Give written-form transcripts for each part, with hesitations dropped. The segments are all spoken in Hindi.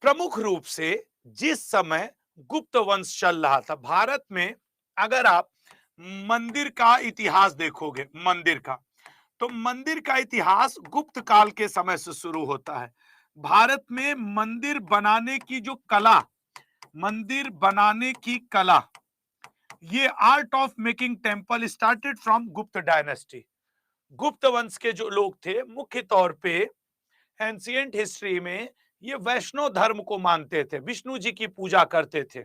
प्रमुख रूप से जिस समय गुप्त वंश चल रहा था भारत में, अगर आप मंदिर का इतिहास देखोगे, तो मंदिर का इतिहास गुप्त काल के समय से शुरू होता है। भारत में मंदिर बनाने की कला, ये art of making temple started from गुप्त डायनेस्टी। गुप्त वंश के जो लोग थे, मुख्य तौर पे एंशिएंट हिस्ट्री में ये वैष्णव धर्म को मानते थे, विष्णु जी की पूजा करते थे।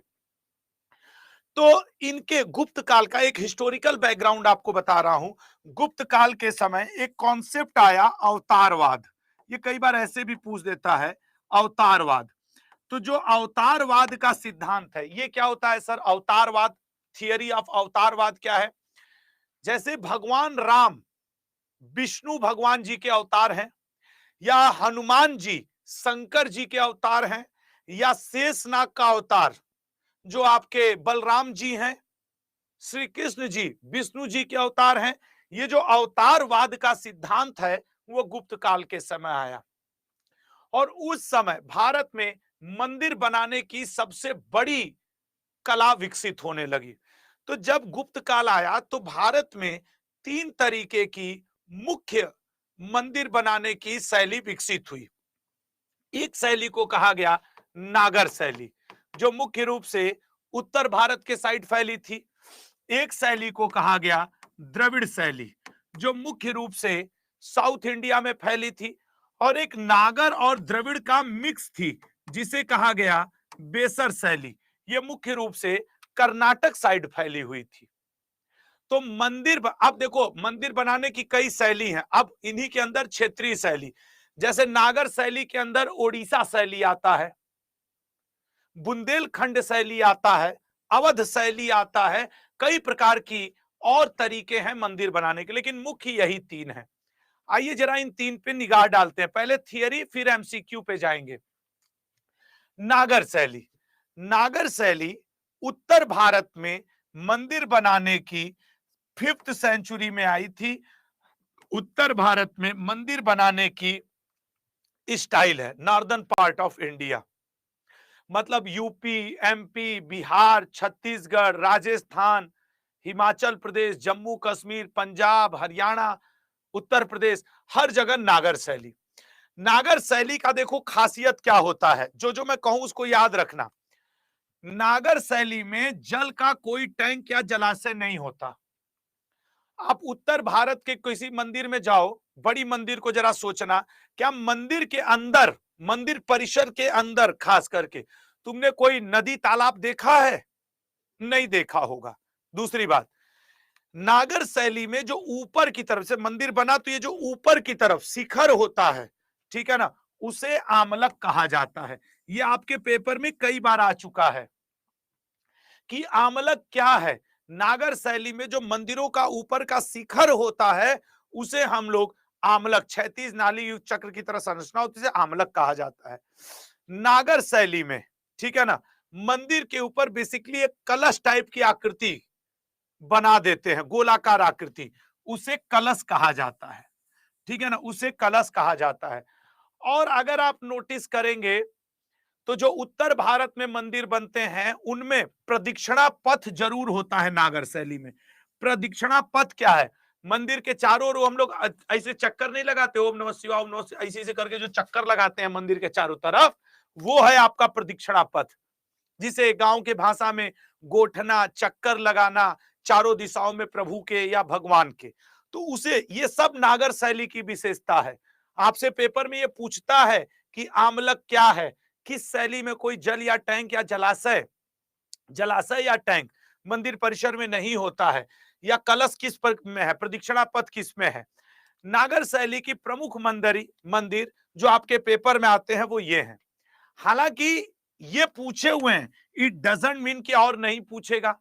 तो इनके गुप्त काल का एक हिस्टोरिकल बैकग्राउंड आपको बता रहा हूं। गुप्त काल के समय एक कॉन्सेप्ट आया, अवतारवाद। ये कई बार ऐसे भी पूछ देता है, अवतारवाद। तो जो अवतारवाद का सिद्धांत है, ये क्या होता है सर? अवतारवाद, थियरी ऑफ अवतारवाद क्या है? जैसे भगवान राम विष्णु भगवान जी के अवतार हैं, या हनुमान जी शंकर जी के अवतार हैं, या शेषनाग का अवतार जो आपके बलराम जी हैं, श्री कृष्ण जी विष्णु जी के अवतार हैं। ये जो अवतारवाद का सिद्धांत है वो गुप्त काल के समय आया, और उस समय भारत में मंदिर बनाने की सबसे बड़ी कला विकसित होने लगी। तो जब गुप्त काल आया तो भारत में तीन तरीके की मुख्य मंदिर बनाने की शैली विकसित हुई। एक शैली को कहा गया नागर शैली, जो मुख्य रूप से उत्तर भारत के साइड फैली थी। एक शैली को कहा गया द्रविड़ शैली, जो मुख्य रूप से साउथ इंडिया में फैली थी। और एक नागर और द्रविड़ का मिक्स थी, जिसे कहा गया बेसर शैली। यह मुख्य रूप से कर्नाटक साइड फैली हुई थी। तो अब देखो, मंदिर बनाने की कई शैली हैं। अब इन्हीं के अंदर क्षेत्रीय शैली, जैसे नागर शैली के अंदर ओडिशा शैली आता है, बुंदेलखंड शैली आता है, अवध शैली आता है, कई प्रकार की और तरीके हैं मंदिर बनाने के, लेकिन मुख्य यही तीन है। आइए जरा इन तीन पे निगाह डालते हैं, पहले थियरी फिर एमसीक्यू पे जाएंगे। नागर शैली, नागर शैली उत्तर भारत में मंदिर बनाने की 5th सेंचुरी में आई थी। उत्तर भारत में मंदिर बनाने की स्टाइल है नॉर्दर्न पार्ट ऑफ इंडिया, मतलब यूपी, एमपी, बिहार, छत्तीसगढ़, राजस्थान, हिमाचल प्रदेश, जम्मू कश्मीर, पंजाब, हरियाणा, उत्तर प्रदेश, हर जगह नागर शैली। नागर शैली का देखो खासियत क्या होता है, जो जो मैं कहूं उसको याद रखना। नागर शैली में जल का कोई टैंक या जलाशय नहीं होता। आप उत्तर भारत के किसी मंदिर में जाओ, बड़ी मंदिर को जरा सोचना, क्या मंदिर के अंदर, मंदिर परिसर के अंदर खास करके तुमने कोई नदी तालाब देखा है? नहीं देखा होगा। दूसरी बात, नागर शैली में जो ऊपर की तरफ से मंदिर बना, तो ये जो ऊपर की तरफ शिखर होता है, ठीक है ना, उसे आमलक कहा जाता है। ये आपके पेपर में कई बार आ चुका है कि आमलक क्या है। नागर शैली में जो मंदिरों का ऊपर का शिखर होता है, उसे हम लोग आमलक, क्षैतिज नाली युक्त चक्र की तरह संरचना होती है, आमलक कहा जाता है नागर शैली में। ठीक है ना, मंदिर के ऊपर बेसिकली एक कलश टाइप की आकृति बना देते हैं, गोलाकार आकृति, उसे कलश कहा जाता है। ठीक है ना, उसे कलश कहा जाता है। और अगर आप नोटिस करेंगे तो जो उत्तर भारत में मंदिर बनते हैं उनमें प्रदक्षिणा पथ जरूर होता है। नागर शैली में प्रदक्षिणा पथ क्या है? मंदिर के चारों ओर हम लोग ऐसे चक्कर नहीं लगाते, ओम नमः शिवाय, ओम नमः, ऐसे ऐसे करके जो चक्कर लगाते हैं मंदिर के चारों तरफ, वो है आपका प्रदक्षिणा पथ, जिसे गांव के भाषा में गोठना, चक्कर लगाना, चारों दिशाओं में प्रभु के या भगवान के। तो उसे, ये सब नागर शैली की विशेषता है। आपसे पेपर में ये पूछता है कि आमलक क्या है, किस शैली में कोई जल या टैंक या जलाशय या टैंक मंदिर परिसर में नहीं होता है, या कलश किस पर में है, प्रदक्षिणा पथ किस में है। नागर शैली की प्रमुख मंदिर जो आपके पेपर में आते हैं वो ये हैं। हालांकि ये पूछे हुए हैं, इट डजंट मीन कि और नहीं पूछेगा।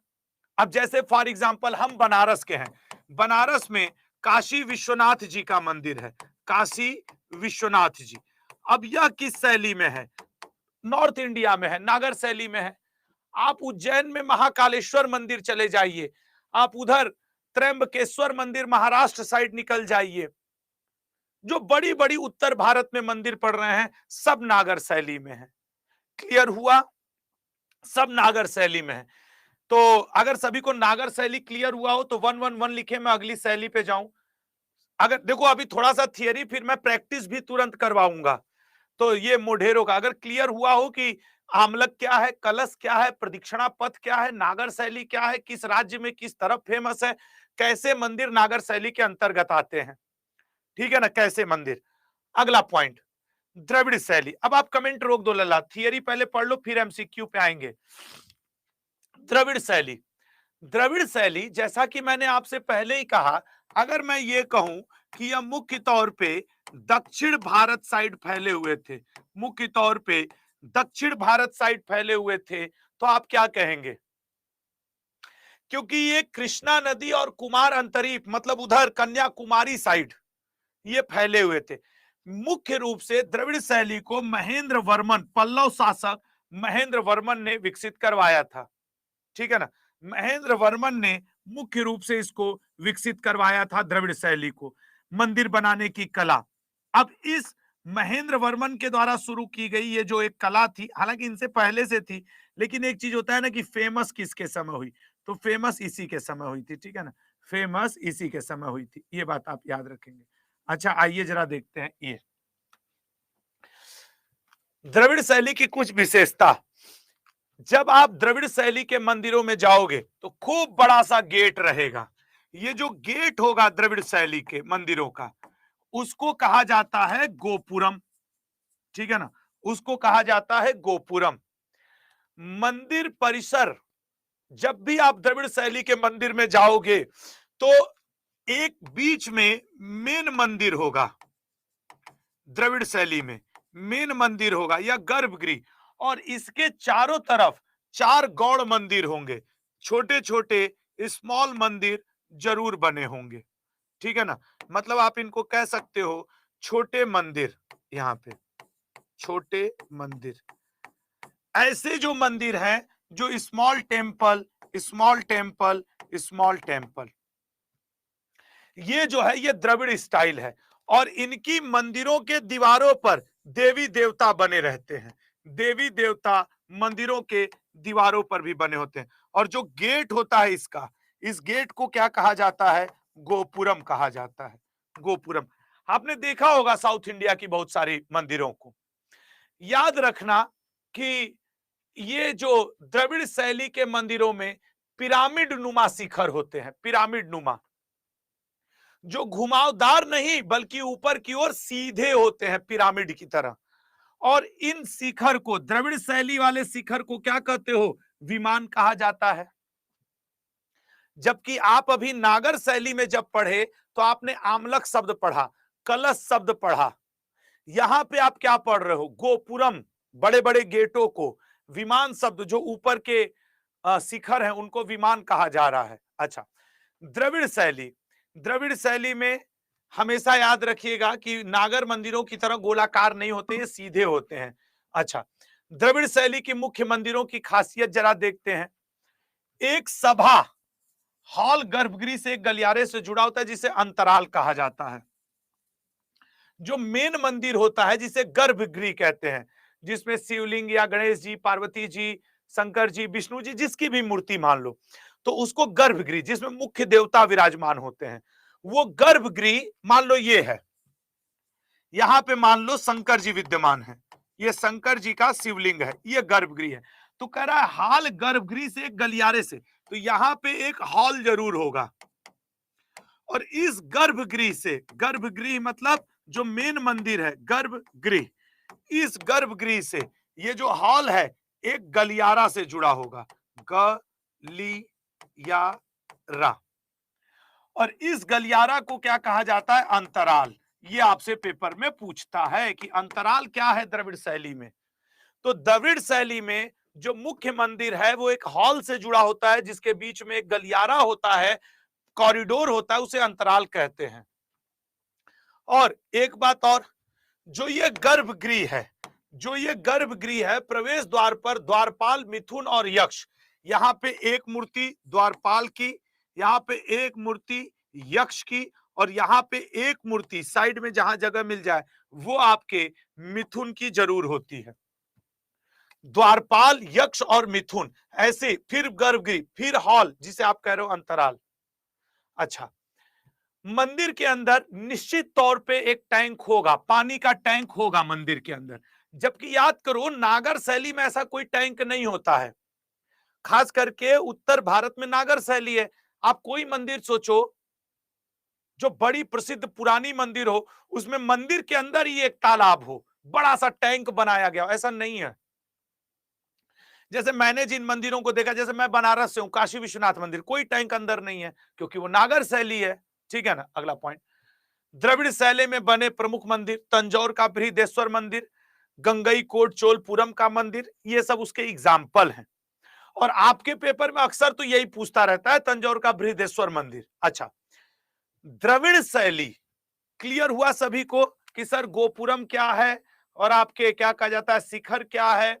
अब जैसे फॉर एग्जांपल हम बनारस के हैं, बनारस में काशी विश्वनाथ जी का मंदिर है, काशी विश्वनाथ जी। अब यह किस शैली में है? नॉर्थ इंडिया में है, नागर शैली में है। आप उज्जैन में महाकालेश्वर मंदिर चले जाइए, आप उधर त्र्यंबकेश्वर मंदिर महाराष्ट्र साइड निकल जाइए, जो बड़ी बड़ी उत्तर भारत में मंदिर पड़ रहे हैं सब नागर शैली में है। क्लियर हुआ? सब नागर शैली में है। तो अगर सभी को नागर शैली क्लियर हुआ हो तो 111 लिखे, मैं अगली शैली पे जाऊं। अगर देखो अभी थोड़ा सा थियरी, फिर मैं प्रैक्टिस भी तुरंत करवाऊंगा। तो ये मोढेरों का अगर क्लियर हुआ हो कि आमलक क्या है, कलश क्या है, प्रदक्षिणा पथ क्या है, नागर शैली क्या है, किस राज्य में किस तरफ फेमस है, कैसे मंदिर नागर शैली के अंतर्गत आते हैं, ठीक है ना, कैसे मंदिर। अगला पॉइंट, द्रविड़ शैली। अब आप कमेंट रोक दो लल्ला, थियरी पहले पढ़ लो फिर एमसीक्यू पे आएंगे। द्रविड़ शैली, द्रविड़ शैली जैसा कि मैंने आपसे पहले ही कहा, अगर मैं ये कहूं कि यह मुख्य तौर पे दक्षिण भारत साइड फैले हुए थे, मुख्य तौर पे दक्षिण भारत साइड फैले हुए थे, तो आप क्या कहेंगे? क्योंकि ये कृष्णा नदी और कुमार अंतरीप मतलब उधर कन्याकुमारी साइड ये फैले हुए थे। मुख्य रूप से द्रविड़ शैली को महेंद्र वर्मन, पल्लव शासक महेंद्र वर्मन ने विकसित करवाया था, ठीक है ना। महेंद्र वर्मन ने मुख्य रूप से इसको विकसित करवाया था, द्रविड़ शैली को, मंदिर बनाने की कला। अब इस महेंद्र वर्मन के द्वारा शुरू की गई ये जो एक कला थी, हालांकि इनसे पहले से थी, लेकिन एक चीज होता है ना कि फेमस किसके समय हुई, तो फेमस इसी के समय हुई थी, ठीक है ना, फेमस इसी के समय हुई थी, ये बात आप याद रखेंगे। अच्छा आइए जरा देखते हैं ये द्रविड़ शैली की कुछ विशेषता। जब आप द्रविड़ शैली के मंदिरों में जाओगे तो खूब बड़ा सा गेट रहेगा। ये जो गेट होगा द्रविड़ शैली के मंदिरों का, उसको कहा जाता है गोपुरम, ठीक है ना, उसको कहा जाता है गोपुरम। मंदिर परिसर, जब भी आप द्रविड़ शैली के मंदिर में जाओगे तो एक बीच में मेन मंदिर होगा, द्रविड़ शैली में मेन मंदिर होगा या गर्भगृह, और इसके चारों तरफ 4 गौड़ मंदिर होंगे, छोटे छोटे स्मॉल मंदिर जरूर बने होंगे, ठीक है ना। मतलब आप इनको कह सकते हो छोटे मंदिर, यहां पे छोटे मंदिर, ऐसे जो मंदिर हैं जो small temple small temple small temple, ये जो है ये द्रविड़ स्टाइल है। और इनकी मंदिरों के दीवारों पर देवी देवता बने रहते हैं, देवी देवता मंदिरों के दीवारों पर भी बने होते हैं। और जो गेट होता है इसका, इस गेट को क्या कहा जाता है? गोपुरम कहा जाता है, गोपुरम। आपने देखा होगा साउथ इंडिया की बहुत सारी मंदिरों को। याद रखना कि ये जो द्रविड़ शैली के मंदिरों में पिरामिड नुमा शिखर होते हैं, पिरामिड नुमा, जो घुमावदार नहीं बल्कि ऊपर की ओर सीधे होते हैं पिरामिड की तरह। और इन शिखर को, द्रविड़ शैली वाले शिखर को क्या कहते हो? विमान कहा जाता है। जबकि आप अभी नागर शैली में जब पढ़े तो आपने आमलक शब्द पढ़ा, कलश शब्द पढ़ा, यहां पे आप क्या पढ़ रहे हो? गोपुरम, बड़े बड़े गेटों को, विमान शब्द जो ऊपर के शिखर हैं उनको विमान कहा जा रहा है। अच्छा, द्रविड़ शैली, द्रविड़ शैली में हमेशा याद रखिएगा कि नागर मंदिरों की तरह गोलाकार नहीं होते, ये सीधे होते हैं। अच्छा, द्रविड़ शैली की मुख्य मंदिरों की खासियत जरा देखते हैं। एक सभा हॉल गर्भगृह से एक गलियारे से जुड़ा होता है जिसे अंतराल कहा जाता है। जो मेन मंदिर होता है जिसे गर्भगृह कहते हैं, जिसमें शिवलिंग या गणेश जी, पार्वती जी, शंकर जी, विष्णु जी, जिसकी भी मूर्ति मान लो, तो उसको गर्भगृह, जिसमें मुख्य देवता विराजमान होते हैं, वो गर्भगृह मान लो ये है। यहां पे मान लो शंकर जी विद्यमान है, ये शंकर जी का शिवलिंग है, ये गर्भगृह है। तो कह रहा है हॉल गर्भगृह से एक गलियारे से, तो यहां पे एक हॉल जरूर होगा। और इस गर्भगृह से, गर्भगृह मतलब जो मेन मंदिर है, गर्भगृह, इस गर्भगृह से ये जो हॉल है एक गलियारा से जुड़ा होगा, गलियारा। और इस गलियारा को क्या कहा जाता है? अंतराल। ये आपसे पेपर में पूछता है कि अंतराल क्या है द्रविड़ शैली में। तो द्रविड़ शैली में जो मुख्य मंदिर है वो एक हॉल से जुड़ा होता है, जिसके बीच में एक गलियारा होता है, कॉरिडोर होता है, उसे अंतराल कहते हैं। और एक बात और, जो ये गर्भगृह है, जो ये गर्भगृह है, प्रवेश द्वार पर द्वारपाल, मिथुन और यक्ष, यहाँ पे एक मूर्ति द्वारपाल की, यहाँ पे एक मूर्ति यक्ष की, और यहाँ पे एक मूर्ति साइड में जहां जगह मिल जाए वो आपके मिथुन की जरूर होती है। द्वारपाल, यक्ष और मिथुन, ऐसे, फिर गर्भगृह, फिर हॉल जिसे आप कह रहे हो अंतराल। अच्छा, मंदिर के अंदर निश्चित तौर पे एक टैंक होगा, पानी का टैंक होगा मंदिर के अंदर, जबकि याद करो नागर शैली में ऐसा कोई टैंक नहीं होता है। खास करके उत्तर भारत में नागर शैली है। आप कोई मंदिर सोचो जो बड़ी प्रसिद्ध पुरानी मंदिर हो, उसमें मंदिर के अंदर ही एक तालाब हो, बड़ा सा टैंक बनाया गया, ऐसा नहीं है। जैसे मैंने जिन मंदिरों को देखा, जैसे मैं बनारस से हूं, काशी विश्वनाथ मंदिर, कोई टैंक अंदर नहीं है, क्योंकि वो नागर शैली है। ठीक है ना। अगला पॉइंट, द्रविड़ शैली में बने प्रमुख मंदिर, तंजौर का बृहदेश्वर मंदिर, गंगईकोट चोलपुरम का मंदिर, ये सब उसके एग्जाम्पल हैं। और आपके पेपर में अक्सर तो यही पूछता रहता है, तंजौर का बृहदेश्वर मंदिर। अच्छा, द्रविड़ शैली क्लियर हुआ सभी को कि सर गोपुरम क्या है, और आपके क्या कहा जाता है, शिखर क्या है,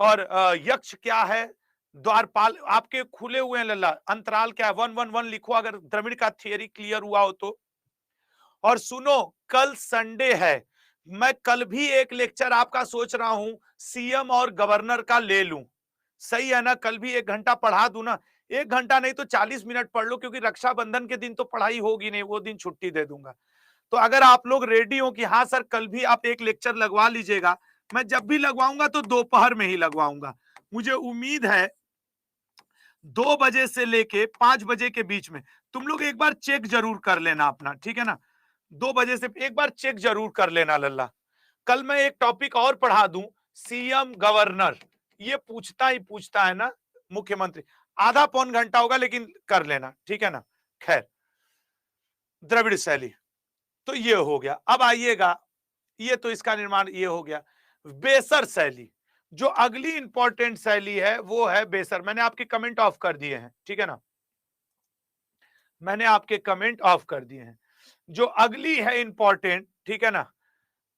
और यक्ष क्या है, द्वारपाल आपके खुले हुए हैं लल्ला, अंतराल क्या है, 111 लिखो अगर द्रविड़ का थियरी क्लियर हुआ हो तो। और सुनो, कल संडे है, मैं कल भी एक लेक्चर आपका सोच रहा हूं सीएम और गवर्नर का ले लूं। सही है ना, कल भी 1 घंटा पढ़ा दूं ना, 1 घंटा नहीं तो 40 मिनट पढ़ लो, क्योंकि रक्षाबंधन के दिन तो पढ़ाई होगी नहीं, वो दिन छुट्टी दे दूंगा। तो अगर आप लोग रेडी हो कि हाँ सर कल भी आप एक लेक्चर लगवा लीजिएगा, मैं जब भी लगवाऊंगा तो दोपहर में ही लगवाऊंगा। मुझे उम्मीद है 2 बजे से लेके 5 बजे के बीच में तुम लोग एक बार चेक जरूर कर लेना अपना, ठीक है ना। 2 बजे से एक बार चेक जरूर कर लेना लल्ला। कल मैं एक टॉपिक और पढ़ा दूं, सीएम गवर्नर, ये पूछता ही पूछता है ना मुख्यमंत्री, आधा पौन घंटा होगा लेकिन कर लेना, ठीक है ना। खैर, द्रविड़ शैली तो ये हो गया। अब आइएगा, ये तो इसका निर्माण ये हो गया। बेसर शैली, जो अगली इंपॉर्टेंट शैली है वो है बेसर। मैंने आपके कमेंट ऑफ कर दिए हैं, ठीक है ना, मैंने आपके कमेंट ऑफ कर दिए हैं। जो अगली है इंपॉर्टेंट, ठीक है ना।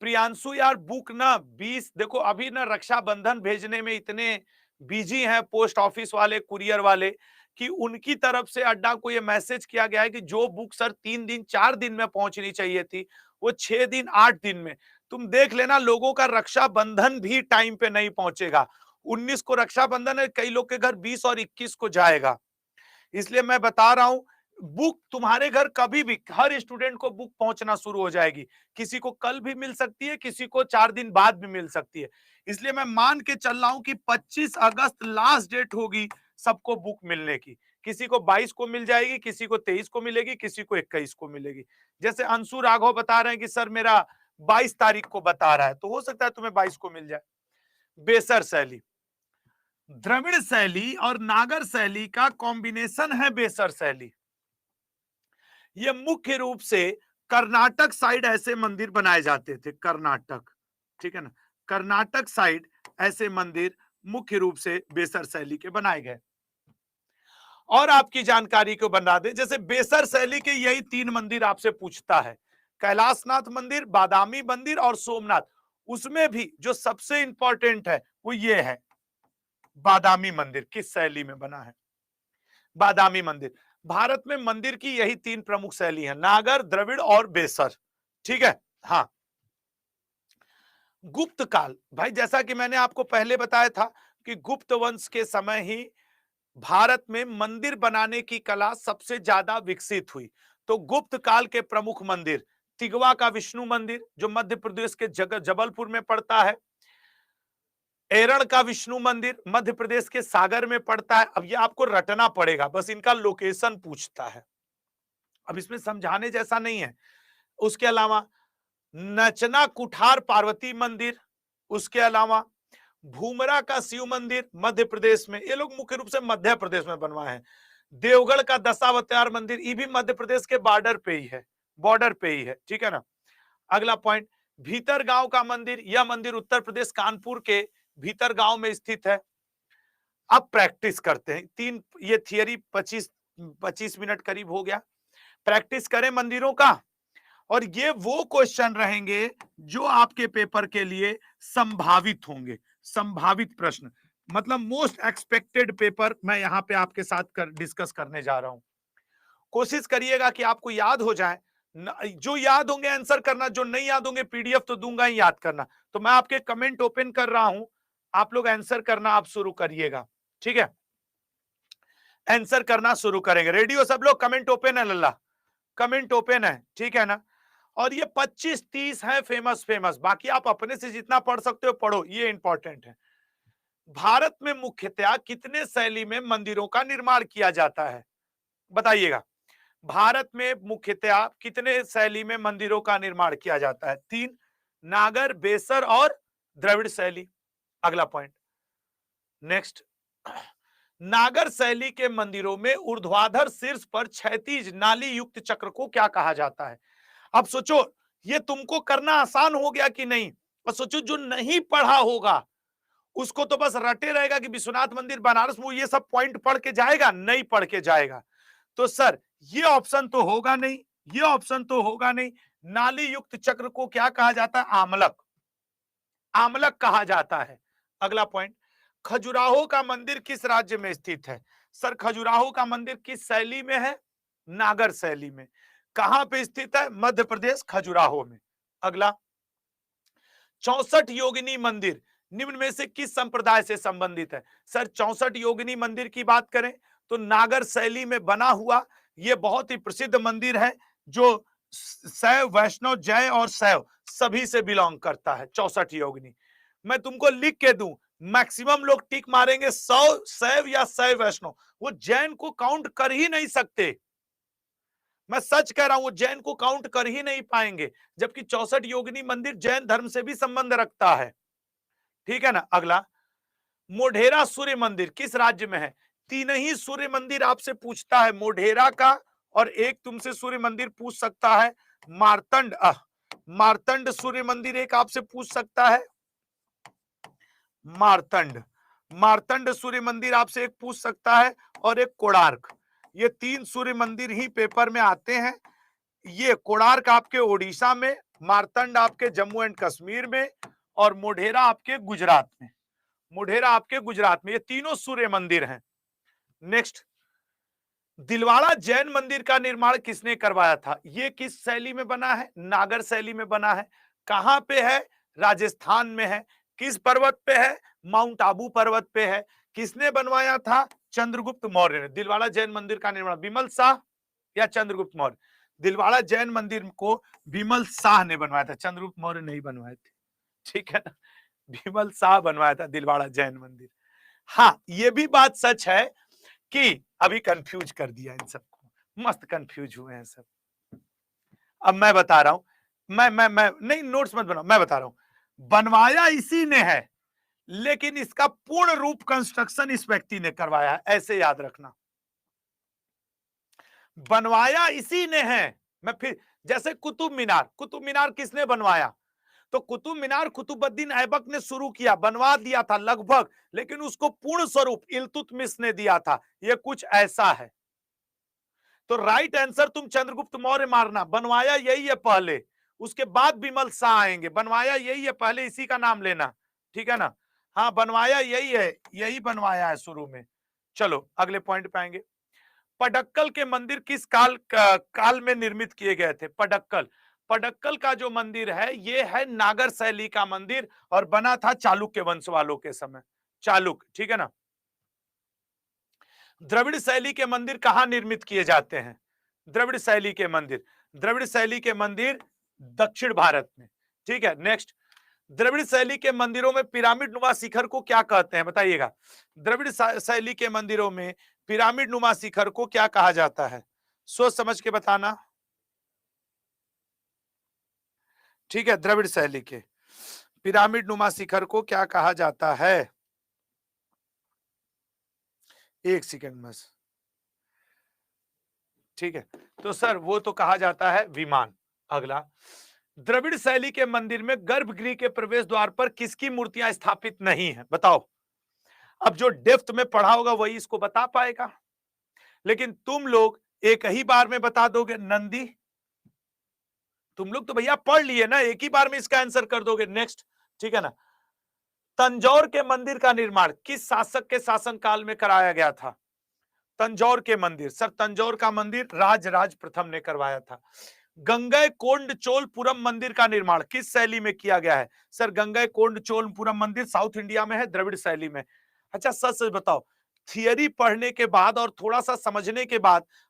प्रियांशु यार बुक ना 20, देखो अभी ना रक्षाबंधन भेजने में इतने बिजी हैं पोस्ट ऑफिस वाले, कुरियर वाले, कि उनकी तरफ से अड्डा को ये मैसेज किया गया है कि जो बुक सर 3 दिन 4 दिन में पहुंचनी चाहिए थी, वो 6 दिन 8 दिन में। तुम देख लेना, लोगों का रक्षाबंधन भी टाइम पे नहीं पहुंचेगा। 19 को रक्षाबंधन है, कई लोग के घर 20 और 21 को जाएगा। इसलिए मैं बता रहा हूं, बुक तुम्हारे घर कभी भी, हर स्टूडेंट को बुक पहुंचना शुरू हो जाएगी। किसी को कल भी मिल सकती है, किसी को 4 दिन बाद भी मिल सकती है। इसलिए मैं मान के चल रहा हूं कि 25 अगस्त लास्ट डेट होगी सबको बुक मिलने की। किसी को 22 को मिल जाएगी, किसी को 23 को मिलेगी, किसी को 21 को मिलेगी। जैसे अंशु राघव बता रहे हैं कि सर मेरा 22 तारीख को बता रहा है, तो हो सकता है तुम्हें 22 को मिल जाए। बेसर शैली, द्रविड़ शैली और नागर शैली का कॉम्बिनेशन है बेसर शैली। ये मुख्य रूप से कर्नाटक साइड ऐसे मंदिर बनाए जाते थे, कर्नाटक, ठीक है ना, कर्नाटक साइड ऐसे मंदिर मुख्य रूप से बेसर शैली के बनाए गए। और आपकी जानकारी को बना दे, जैसे बेसर शैली के यही 3 मंदिर आपसे पूछता है, कैलाशनाथ मंदिर, बादामी मंदिर और सोमनाथ। उसमें भी जो सबसे इंपॉर्टेंट है वो ये है, बादामी मंदिर किस शैली में बना है। बादामी मंदिर, भारत में मंदिर की यही 3 प्रमुख शैली है, नागर, द्रविड़ और बेसर, ठीक है। हाँ, गुप्त काल, भाई जैसा कि मैंने आपको पहले बताया था कि गुप्त वंश के समय ही भारत में मंदिर बनाने की कला सबसे ज्यादा विकसित हुई। तो गुप्त काल के प्रमुख मंदिर, तिगवा का विष्णु मंदिर जो मध्य प्रदेश के जबलपुर में पड़ता है, एरण का विष्णु मंदिर मध्य प्रदेश के सागर में पड़ता है। अब ये आपको रटना पड़ेगा, बस इनका लोकेशन पूछता है, अब इसमें समझाने जैसा नहीं है। उसके अलावा नचना कुठार पार्वती मंदिर, उसके अलावा भूमरा का शिव मंदिर मध्य प्रदेश में, ये लोग मुख्य रूप से मध्य प्रदेश में बनवाए हैं। देवगढ़ का दशावतार मंदिर, ये भी मध्य प्रदेश के बॉर्डर पे ही है, बॉर्डर पे ही है, ठीक है ना। अगला पॉइंट, भीतरगांव का मंदिर, यह मंदिर उत्तर प्रदेश कानपुर के भीतरगांव में स्थित है। अब प्रैक्टिस करते हैं, 3 ये थियरी 25 मिनट करीब हो गया, प्रैक्टिस करें मंदिरों का। और ये वो क्वेश्चन रहेंगे जो आपके पेपर के लिए संभावित होंगे, संभावित प्रश्न, मतलब मोस्ट एक्सपेक्टेड पेपर मैं यहां पे आपके साथ डिस्कस करने जा रहा हूं। कोशिश करिएगा कि आपको याद हो जाए, जो याद होंगे आंसर करना, जो नहीं याद होंगे पीडीएफ तो दूंगा ही, याद करना। तो मैं आपके कमेंट ओपन कर रहा हूं, आप लोग आंसर करना आप शुरू करिएगा, ठीक है, आंसर करना शुरू करेंगे। रेडी हो सब लोग? कमेंट ओपन है लल्ला, कमेंट ओपन है, ठीक है ना। और ये 25-30 है फेमस फेमस, बाकी आप अपने से जितना पढ़ सकते हो पढ़ो, ये इंपॉर्टेंट है। भारत में मुख्यतया कितने शैली में मंदिरों का निर्माण किया जाता है, बताइएगा। भारत में मुख्यतया कितने शैली में मंदिरों का निर्माण किया जाता है? 3, नागर, बेसर और द्रविड़ शैली। अगला पॉइंट, नेक्स्ट, नागर शैली के मंदिरों में ऊर्ध्वाधर शीर्ष पर क्षैतिज नाली युक्त चक्र को क्या कहा जाता है? अब सोचो, ये तुमको करना आसान हो गया कि नहीं? और सोचो जो नहीं पढ़ा होगा उसको तो बस रटे रहेगा कि विश्वनाथ मंदिर बनारस, वो ये सब पॉइंट पढ़ के जाएगा, नहीं पढ़ के जाएगा। तो सर ये ऑप्शन तो होगा नहीं, ये ऑप्शन तो होगा नहीं। नाली युक्त चक्र को क्या कहा जाता है? आमलक, आमलक कहा जाता है। अगला पॉइंट, खजुराहो का मंदिर किस राज्य में स्थित है? सर खजुराहो का मंदिर किस शैली में है? नागर शैली में। कहां पे स्थित है? मध्य प्रदेश, खजुराहो में। अगला, 64 योगिनी मंदिर निम्न में से किस संप्रदाय से संबंधित है? सर 64 योगिनी मंदिर की बात करें तो नागर शैली में बना हुआ यह बहुत ही प्रसिद्ध मंदिर है जो शैव, वैष्णव, जैन और शैव सभी से बिलोंग करता है। 64 योगिनी मैं तुमको लिख के दूं, मैक्सिमम लोग टिक मारेंगे 100 शैव या शैव वैष्णव, वो जैन को काउंट कर ही नहीं सकते। मैं सच कह रहा हूं, वो जैन को काउंट कर ही नहीं पाएंगे, जबकि 64 योगिनी मंदिर जैन धर्म से भी संबंध रखता है, ठीक है ना। अगला, मोढेरा सूर्य मंदिर किस राज्य में है? 3 ही सूर्य मंदिर आपसे पूछता है, मोढेरा का, और एक तुमसे सूर्य मंदिर पूछ सकता है मार्तंड, मार्तंड सूर्य मंदिर एक आपसे पूछ सकता है, मार्तंड, मार्तंड सूर्य मंदिर आपसे एक पूछ सकता है, और एक कोणार्क। ये 3 सूर्य मंदिर ही पेपर में आते हैं। ये कोणार्क आपके ओडिशा में, मार्तंड आपके जम्मू एंड कश्मीर में, और मोढेरा आपके गुजरात में। मोढेरा आपके गुजरात में, ये तीनों सूर्य मंदिर हैं। नेक्स्ट, दिलवाड़ा जैन मंदिर का निर्माण किसने करवाया था? ये किस शैली में बना है? नागर शैली में बना है। कहां पे है? राजस्थान में है। किस पर्वत पे है? माउंट आबू पर्वत पे है। किसने बनवाया था? चंद्रगुप्त मौर्य ने। दिलवाड़ा जैन मंदिर का निर्माण विमल शाह या चंद्रगुप्त मौर्य? दिलवाड़ा जैन मंदिर को विमल शाह ने बनवाया था, चंद्रगुप्त मौर्य नहीं बनवाए थे, ठीक है ना। विमल शाह बनवाया था दिलवाड़ा जैन मंदिर। हाँ ये भी बात सच है कि अभी कंफ्यूज कर दिया इन सबको, मस्त कंफ्यूज हुए हैं सब। अब मैं बता रहा हूं, मैं नहीं नोट्स मत बनाओ, मैं बता रहा हूं, बनवाया इसी ने है, लेकिन इसका पूर्ण रूप कंस्ट्रक्शन इस व्यक्ति ने करवाया है, ऐसे याद रखना। बनवाया इसी ने है। मैं फिर, जैसे कुतुब मीनार किसने बनवाया? तो कुतुब मीनार कुतुबुद्दीन ऐबक ने शुरू किया, बनवा दिया था लगभग, लेकिन उसको पूर्ण स्वरूप इल्तुतमिश ने दिया था। ये कुछ ऐसा है। तो राइट आंसर तुम चंद्रगुप्त मौर्य मारना, बनवाया यही है पहले, उसके बाद विमल शाह आएंगे। बनवाया यही है पहले, इसी का नाम लेना, ठीक है ना। हाँ बनवाया यही है, यही बनवाया है शुरू में। चलो अगले पॉइंट पे आएंगे। पडक्कल के मंदिर किस काल में निर्मित किए गए थे? पडक्कल का जो मंदिर है ये है नागर शैली का मंदिर, और बना था चालुक्य वंश वालों के समय, चालुक्य, ठीक है ना। द्रविड़ शैली के मंदिर कहां निर्मित किए जाते हैं? द्रविड़ शैली के मंदिर दक्षिण भारत में, ठीक है। नेक्स्ट, द्रविड़ शैली के मंदिरों में पिरामिड नुमा शिखर को क्या कहते हैं? बताइएगा। द्रविड़ शैली के मंदिरों में पिरामिड नुमा शिखर को क्या कहा जाता है? सोच समझ के बताना, ठीक है। द्रविड़ शैली के पिरामिड नुमा शिखर को क्या कहा जाता है? एक सेकंड बस, ठीक है। तो सर वो तो कहा जाता है विमान। अगला, द्रविड़ शैली के मंदिर में गर्भगृह के प्रवेश द्वार पर किसकी मूर्तियां स्थापित नहीं है? बताओ। अब जो डेप्थ में पढ़ा होगा वही इसको बता पाएगा, लेकिन तुम लोग एक ही बार में बता दोगे नंदी। तुम लोग तो भैया पढ़ लिए ना, एक ही बार में इसका आंसर कर दोगे। नेक्स्ट, ठीक है ना। तंजौर के मंदिर का निर्माण किस शासक के शासनकाल में कराया गया था? तंजौर के मंदिर, सर तंजौर का मंदिर राज प्रथम ने करवाया था। गंगई कोंडचोलपुरम मंदिर का निर्माण किस शैली में किया गया है? सर गंगई कोंडचोलपुरम मंदिर साउथ इंडिया में है, द्रविड़ शैली में। अच्छा सच सच बताओ, थियरी पढ़ने के बाद और थोड़ा सा समझने के बाद